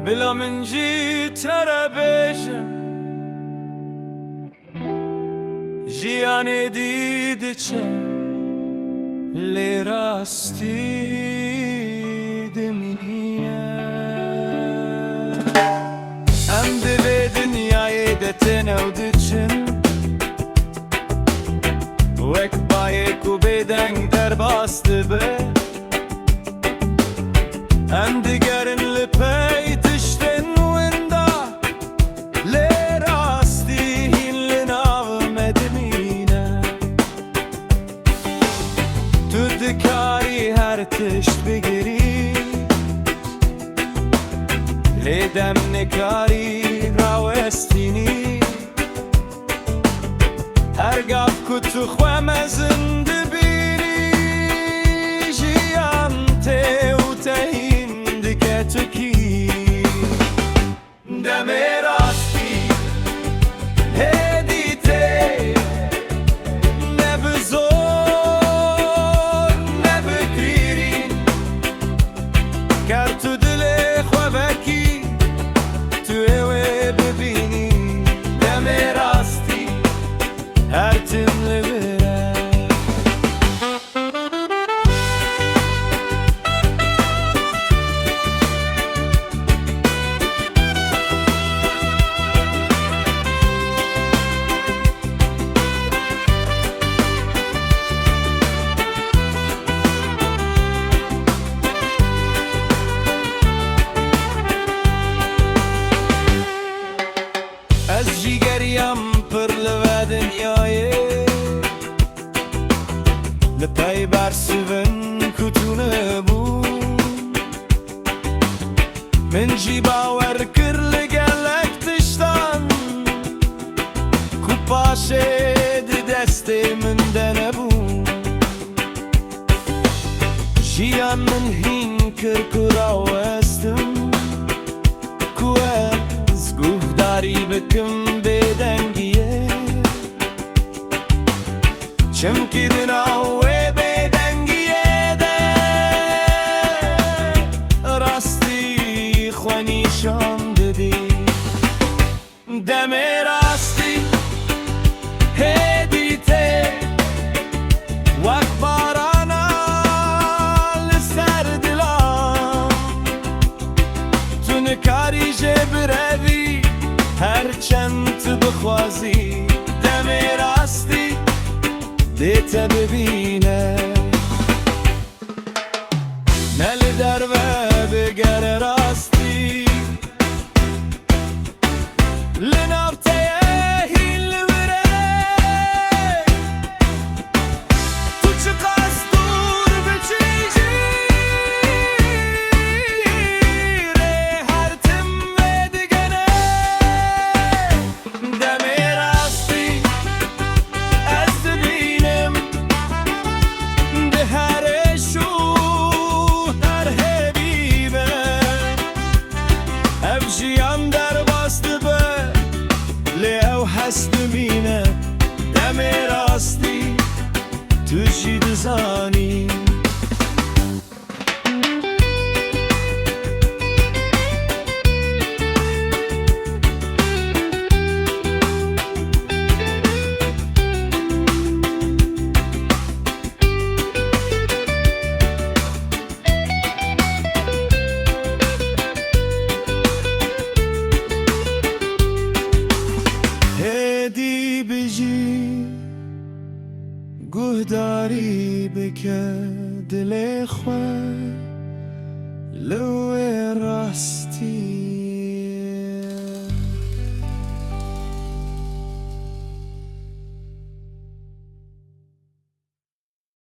بلا من جی ترى بيجم جیان دیده چه لی راستی دمیه ام دوی دنیای دتنه و دچن وک بایک و بدنگ در باسته به ام دیگرن لپی تشتن وندا لی راستی هین لناو مدمینه تو دکاری هر تشت بگیری لی دم نکاری راوستینی هر گاف کتو خواه مزند بینی جیان تیو تهین دکه تو کی دم راستی هدیته نبزور نبکیرین کر تو دل خواه بکی تو اوه ببینی دم راستی هر تمله بره از جیگریم پر لو دنیای لپای برسون کتونه بود من جی باور کر لگلک تشتان کو پاشه دست من دنه بود جیان من هین کر کرا وستم کو از گوهداری بکم بدنگیه چمکی دناوه بدنگیه ده راستی خوانیشان ددی دم راستی هدیته وقت بارانا لسر دلام تو نکاری جبروی هر چند تو بخوازی دم راستی دیتا ببینه نل در و بگر راستی لنابته هیل بره تو چه قصد دور بچیجی ره هر تم دگنه دم راستی از بینم ده هر شو هر حبیبه افجیان در باسته به لیو هست مینه دم راستی تو چی دزانی هدی بجی گهداری بکه دل خواه لو راستی